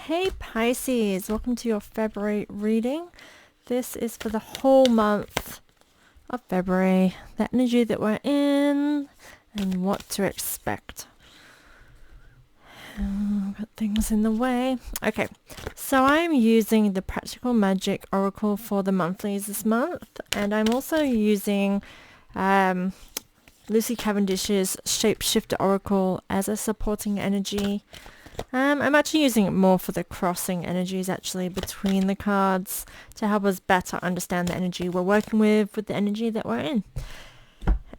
Hey Pisces, welcome to your February reading. This is for the whole month of February, the energy that we're in and what to expect. Got things in the way. Okay, so I'm using the Practical Magic Oracle for the monthlies this month, and I'm also using Lucy Cavendish's Shapeshifter Oracle as a supporting energy. I'm actually using it more for the crossing energies actually between the cards to help us better understand the energy we're working with the energy that we're in.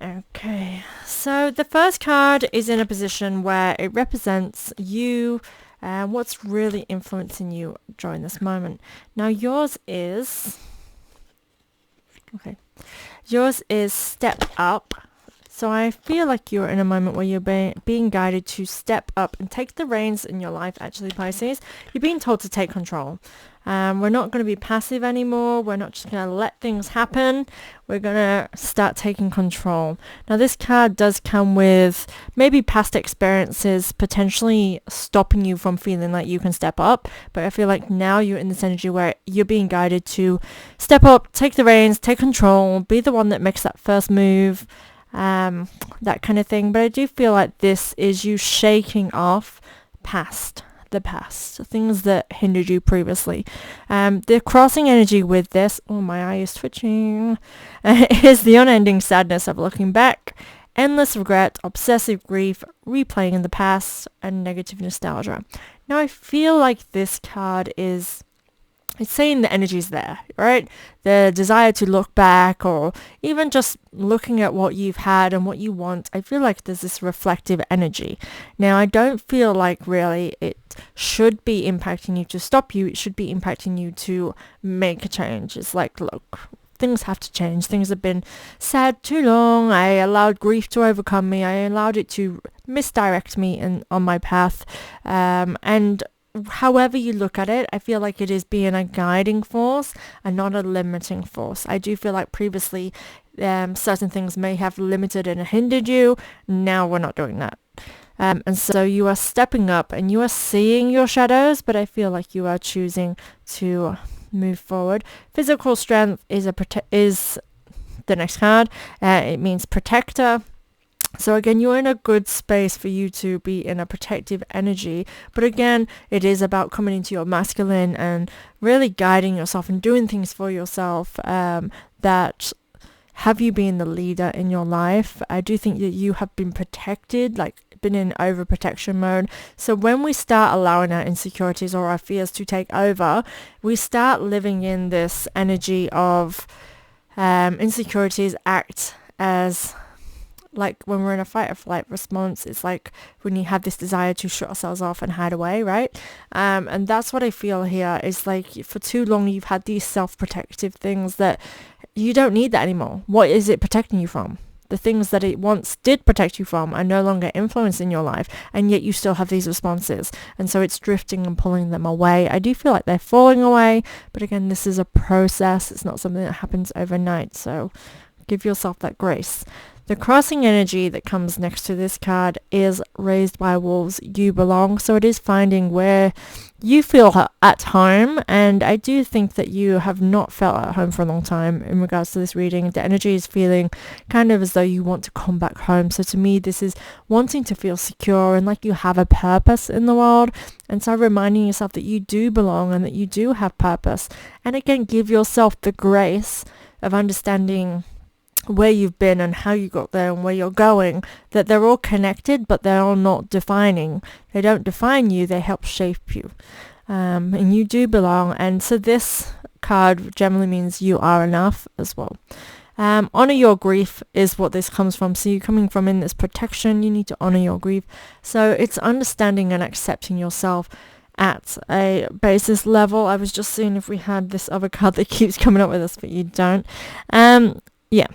Okay, so the first card is in a position where it represents you and what's really influencing you during this moment. Now yours is step up. So I feel like you're in a moment where you're being guided to step up and take the reins in your life, actually, Pisces. You're being told to take control. We're not going to be passive anymore. We're not just going to let things happen. We're going to start taking control. Now, this card does come with maybe past experiences potentially stopping you from feeling like you can step up. But I feel like now you're in this energy where you're being guided to step up, take the reins, take control, be the one that makes that first move. That kind of thing. But I do feel like this is you shaking off the past, things that hindered you previously. The crossing energy with this, oh, my eye is twitching, is the unending sadness of looking back, endless regret, obsessive grief, replaying in the past, and negative nostalgia. Now I feel like this card it's saying the energy's there, right? The desire to look back or even just looking at what you've had and what you want. I feel like there's this reflective energy. Now, I don't feel like really it should be impacting you to stop you. It should be impacting you to make a change. It's like, look, things have to change. Things have been sad too long. I allowed grief to overcome me. I allowed it to misdirect me on my path. And however you look at it, I feel like it is being a guiding force and not a limiting force. I do feel like previously certain things may have limited and hindered you. Now we're not doing that. And so you are stepping up and you are seeing your shadows, but I feel like you are choosing to move forward. Physical strength is the next card. It means protector. So again, you're in a good space for you to be in a protective energy. But again, it is about coming into your masculine and really guiding yourself and doing things for yourself that have you been the leader in your life. I do think that you have been protected, like been in overprotection mode. So when we start allowing our insecurities or our fears to take over, we start living in this energy of insecurities act as like when we're in a fight or flight response. It's like when you have this desire to shut ourselves off and hide away, right? And that's what I feel here is like for too long you've had these self-protective things that you don't need that anymore. What is it protecting you from? The things that it once did protect you from are no longer influencing your life, and yet you still have these responses. And so it's drifting and pulling them away. I do feel like they're falling away, but again, this is a process. It's not something that happens overnight. So give yourself that grace. The crossing energy that comes next to this card is raised by wolves, you belong. So it is finding where you feel at home. And I do think that you have not felt at home for a long time in regards to this reading. The energy is feeling kind of as though you want to come back home. So to me, this is wanting to feel secure and like you have a purpose in the world. And so reminding yourself that you do belong and that you do have purpose. And again, give yourself the grace of understanding where you've been and how you got there and where you're going, that they're all connected, but they're all not defining. They don't define you, they help shape you. And you do belong. And so this card generally means you are enough as well. Honor your grief is what this comes from. So you're coming from in this protection, you need to honor your grief. So it's understanding and accepting yourself at a basis level. I was just seeing if we had this other card that keeps coming up with us, but you don't. Yeah.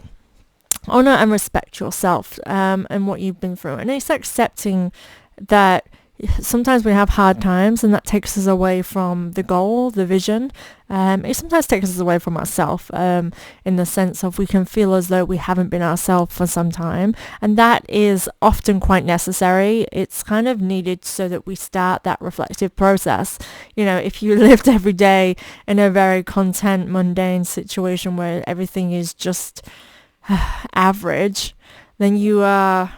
Honor and respect yourself and what you've been through. And it's accepting that sometimes we have hard times, and that takes us away from the goal, the vision. It sometimes takes us away from ourselves, in the sense of we can feel as though we haven't been ourselves for some time, and that is often quite necessary. It's kind of needed so that we start that reflective process. If you lived every day in a very content, mundane situation where everything is just average, then you're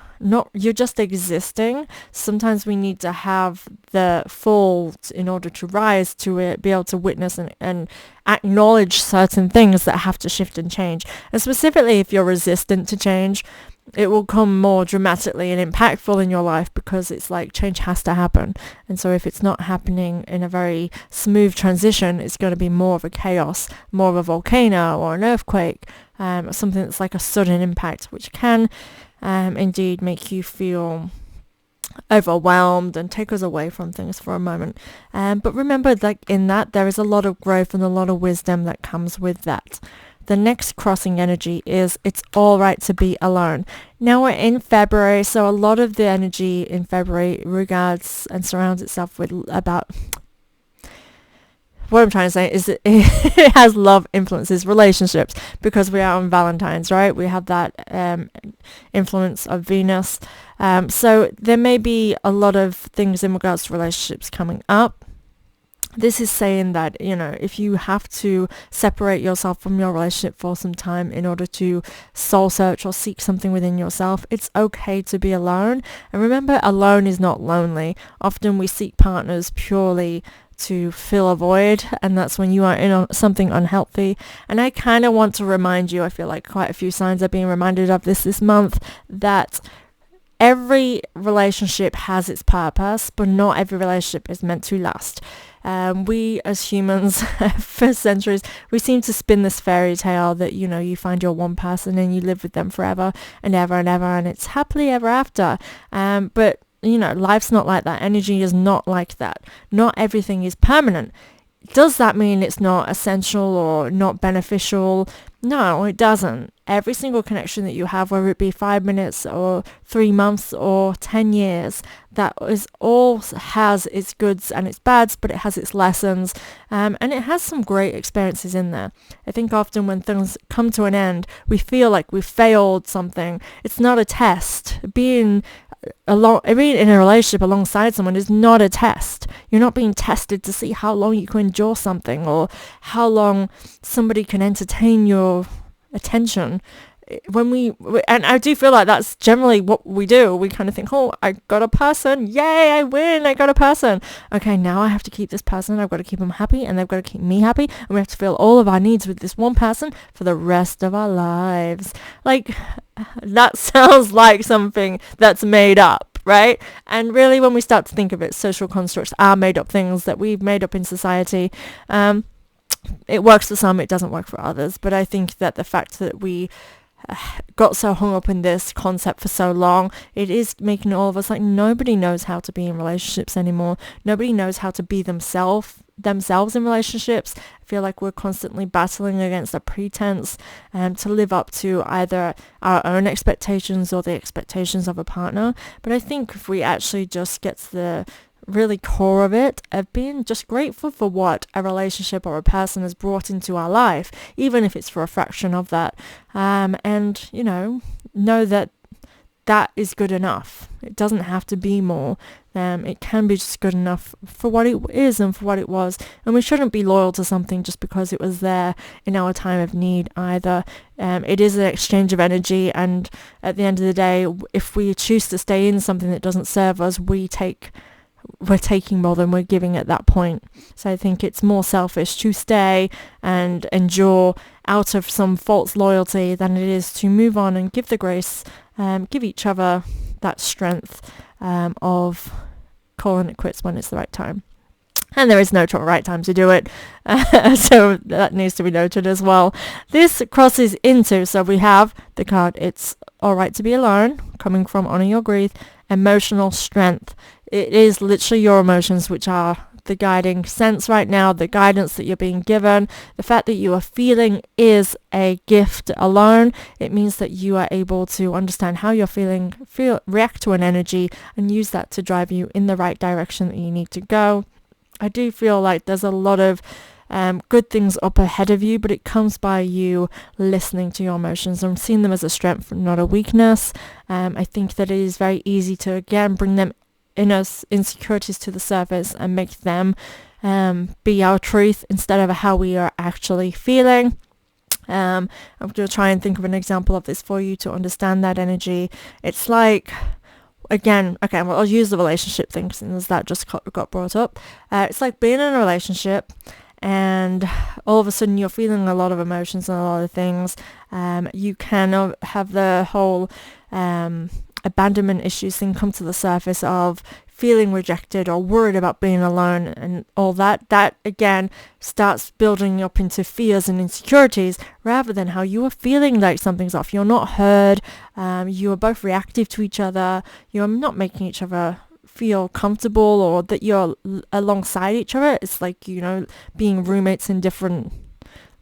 just existing. Sometimes we need to have the fall in order to rise to it, be able to witness and acknowledge certain things that have to shift and change. And specifically, if you're resistant to change, it will come more dramatically and impactful in your life, because it's like change has to happen. And so if it's not happening in a very smooth transition, it's going to be more of a chaos, more of a volcano or an earthquake, something that's like a sudden impact, which can indeed make you feel overwhelmed and take us away from things for a moment. But remember, like in that, there is a lot of growth and a lot of wisdom that comes with that. The next crossing energy is it's all right to be alone. Now we're in February, so a lot of the energy in February regards and surrounds itself with about... What I'm trying to say is that it has love influences relationships, because we are on Valentine's, right? We have that influence of Venus. So there may be a lot of things in regards to relationships coming up. This is saying that, if you have to separate yourself from your relationship for some time in order to soul search or seek something within yourself, it's okay to be alone. And remember, alone is not lonely. Often we seek partners purely to fill a void, and that's when you are in something unhealthy. And I kind of want to remind you, I feel like quite a few signs are being reminded of this month, that every relationship has its purpose, but not every relationship is meant to last. We as humans for centuries, we seem to spin this fairy tale that you find your one person and you live with them forever and ever and ever, and it's happily ever after. But life's not like that. Energy is not like that. Not everything is permanent. Does that mean it's not essential or not beneficial? No, it doesn't. Every single connection that you have, whether it be 5 minutes or 3 months or 10 years, that is all has its goods and its bads, but it has its lessons, and it has some great experiences in there. I think often when things come to an end, we feel like we failed something. It's not a test. Being in a relationship alongside someone is not a test. You're not being tested to see how long you can endure something or how long somebody can entertain your attention. And I do feel like that's generally what we do. We kind of think, oh, I got a person, yay, I win, I got a person. Okay, now I have to keep this person, I've got to keep them happy, and they've got to keep me happy, and we have to fill all of our needs with this one person for the rest of our lives. Like, that sounds like something that's made up, right? And really, when we start to think of it, social constructs are made up things that we've made up in society. It works for some, it doesn't work for others, but I think that the fact that we got so hung up in this concept for so long, it is making all of us like nobody knows how to be in relationships anymore. Nobody knows how to be themselves in relationships. I feel like we're constantly battling against a pretense to live up to either our own expectations or the expectations of a partner. But I think if we actually just get to the really core of it, of being just grateful for what a relationship or a person has brought into our life, even if it's for a fraction of that, and know that that is good enough. It doesn't have to be more. It can be just good enough for what it is and for what it was, and we shouldn't be loyal to something just because it was there in our time of need either. It is an exchange of energy, and at the end of the day, if we choose to stay in something that doesn't serve us, we're taking more than we're giving at that point. So I think it's more selfish to stay and endure out of some false loyalty than it is to move on and give the grace, give each other that strength of calling it quits when it's the right time. And there is no right time to do it. So that needs to be noted as well. This crosses into, so we have the card, it's all right to be alone, coming from Honor Your Grief, emotional strength. It is literally your emotions which are the guiding sense right now, the guidance that you're being given. The fact that you are feeling is a gift alone. It means that you are able to understand how you're feeling, react to an energy, and use that to drive you in the right direction that you need to go. I do feel like there's a lot of good things up ahead of you, but it comes by you listening to your emotions. I'm seeing them as a strength, not a weakness. I think that it is very easy to, again, bring them insecurities to the surface and make them be our truth instead of how we are actually feeling. I'm going to try and think of an example of this for you to understand that energy. It's like, again, okay, well, I'll use the relationship thing since that just got brought up. It's like being in a relationship and all of a sudden you're feeling a lot of emotions and a lot of things. You can have the whole abandonment issues thing come to the surface of feeling rejected or worried about being alone and all that. That again starts building up into fears and insecurities rather than how you are feeling like something's off. You're not heard. You are both reactive to each other. You're not making each other feel comfortable or that you're alongside each other. It's like, being roommates in different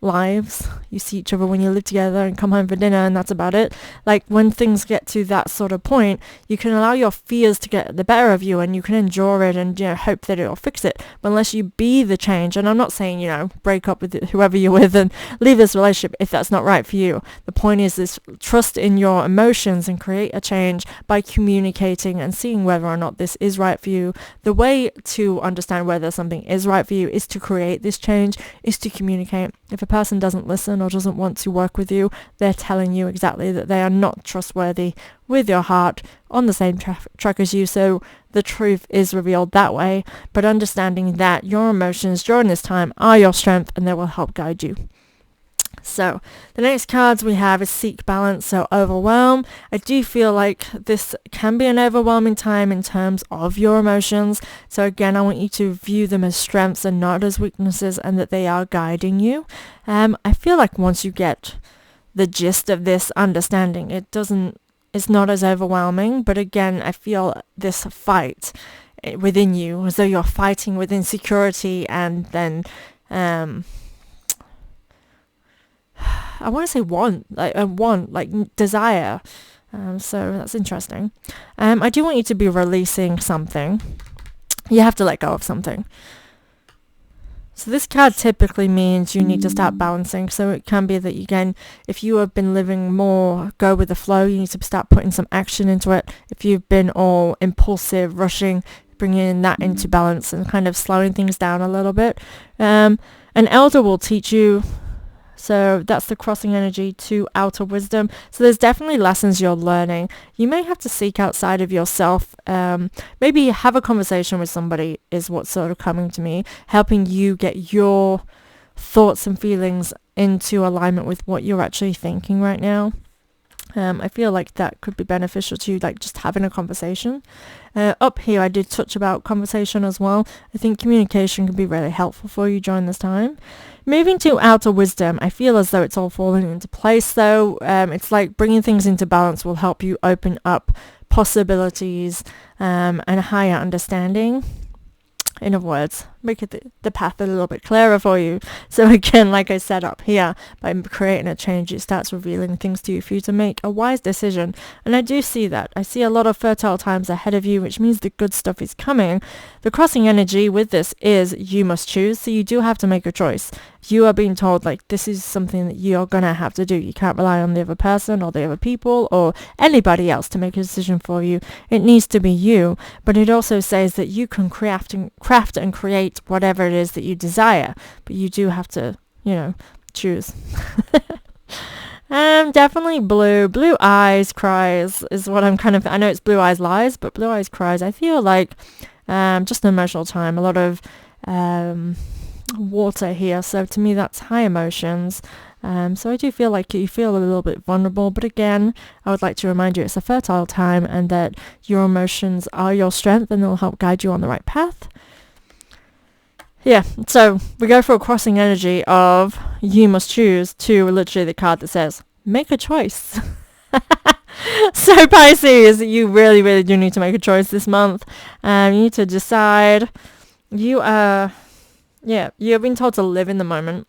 lives. You see each other when you live together and come home for dinner, and that's about it. Like, when things get to that sort of point, you can allow your fears to get the better of you and you can endure it and hope that it'll fix it. But unless you be the change, and I'm not saying break up with whoever you're with and leave this relationship if that's not right for you. The point is this: trust in your emotions and create a change by communicating and seeing whether or not this is right for you. The way to understand whether something is right for you is to create this change, is to communicate. If a person doesn't listen or doesn't want to work with you, they're telling you exactly that they are not trustworthy with your heart on the same track as you. So the truth is revealed that way. But understanding that your emotions during this time are your strength and they will help guide you. So the next cards we have is Seek Balance, so Overwhelm. I do feel like this can be an overwhelming time in terms of your emotions. So again, I want you to view them as strengths and not as weaknesses, and that they are guiding you. I feel like once you get the gist of this understanding, it's not as overwhelming. But again, I feel this fight within you as though you're fighting with insecurity and then I want to say want, like desire. So that's interesting. I do want you to be releasing something. You have to let go of something. So this card typically means you need to start balancing. So it can be that, again, if you have been living more go with the flow, you need to start putting some action into it. If you've been all impulsive, rushing, bringing that into balance and kind of slowing things down a little bit. An elder will teach you. So that's the crossing energy to outer wisdom. So there's definitely lessons you're learning. You may have to seek outside of yourself. Maybe have a conversation with somebody is what's sort of coming to me, helping you get your thoughts and feelings into alignment with what you're actually thinking right now. I feel like that could be beneficial to you, like just having a conversation. Up here, I did touch about conversation as well. I think communication can be really helpful for you during this time. Moving to outer wisdom, I feel as though it's all falling into place though. It's like bringing things into balance will help you open up possibilities and a higher understanding. In other words, make it the path a little bit clearer for you. So again, like I said up here, by creating a change, it starts revealing things to you for you to make a wise decision. And I do see that. I see a lot of fertile times ahead of you, which means the good stuff is coming. The crossing energy with this is you must choose. So you do have to make a choice. You are being told, like, this is something that you're going to have to do. You can't rely on the other person or the other people or anybody else to make a decision for you. It needs to be you. But it also says that you can craft and create whatever it is that you desire. But you do have to, choose. Definitely blue. Blue eyes cries is what I'm I know it's blue eyes lies, but blue eyes cries. I feel like just an emotional time. A lot of water here, so to me that's high emotions. So I do feel like you feel a little bit vulnerable, but again, I would like to remind you it's a fertile time and that your emotions are your strength and they'll help guide you on the right path. Yeah, so we go for a crossing energy of you must choose to literally the card that says make a choice. So Pisces, you really, really do need to make a choice this month. You need to decide You are, yeah, you've been told to live in the moment.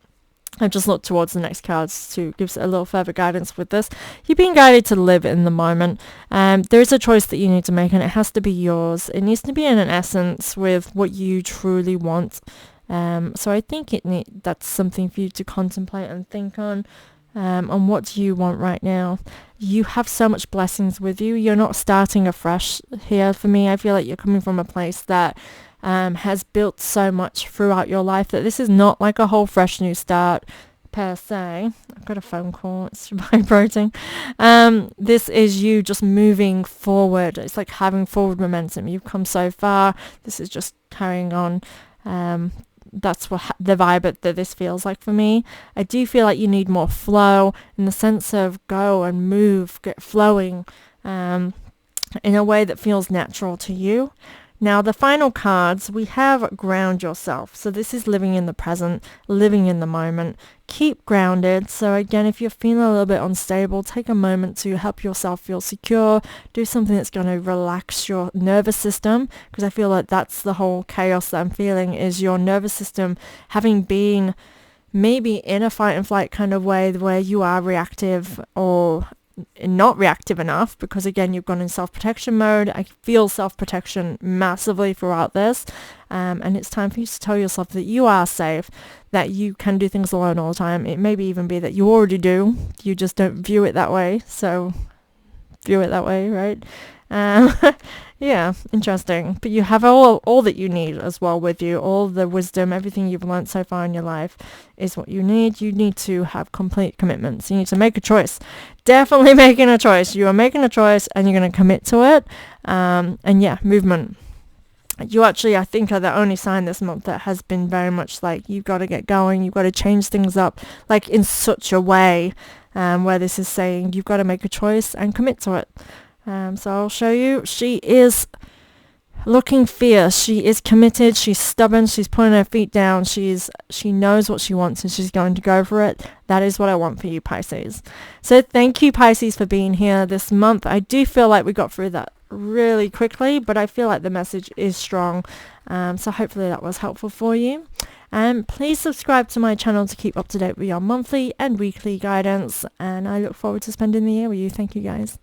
I've just looked towards the next cards to give a little further guidance with this. You're being guided to live in the moment. There's a choice that you need to make, and it has to be yours. It needs to be in an essence with what you truly want. So I think that's something for you to contemplate and think on what do you want right now. You have so much blessings with you. You're not starting afresh here for me. I feel like you're coming from a place that has built so much throughout your life that this is not like a whole fresh new start per se. I've got a phone call, it's vibrating. This is you just moving forward. It's like having forward momentum. You've come so far. This is just carrying on. That's what the vibe that this feels like for me. I do feel like you need more flow in the sense of go and move, get flowing in a way that feels natural to you. Now, the final cards, we have ground yourself. So this is living in the present, living in the moment. Keep grounded. So again, if you're feeling a little bit unstable, take a moment to help yourself feel secure. Do something that's going to relax your nervous system, because I feel like that's the whole chaos that I'm feeling, is your nervous system having been maybe in a fight and flight kind of way where you are reactive or not reactive enough, because again you've gone in self-protection mode. I feel self-protection massively throughout this, and it's time for you to tell yourself that you are safe, that you can do things alone all the time. It may even be that you already do, you just don't view it that way, so view it that way, right? Yeah, interesting. But you have all that you need as well with you. All the wisdom, everything you've learned so far in your life is what you need. You need to have complete commitments. You need to make a choice. Definitely making a choice. You are making a choice and you're going to commit to it. And yeah, movement. You actually, I think, are the only sign this month that has been very much like you've got to get going. You've got to change things up, like in such a way where this is saying you've got to make a choice and commit to it. So I'll show you. She is looking fierce. She is committed. She's stubborn. She's putting her feet down. She knows what she wants and she's going to go for it. That is what I want for you, Pisces. So thank you, Pisces, for being here this month. I do feel like we got through that really quickly, but I feel like the message is strong. So hopefully that was helpful for you. And please subscribe to my channel to keep up to date with your monthly and weekly guidance. And I look forward to spending the year with you. Thank you, guys.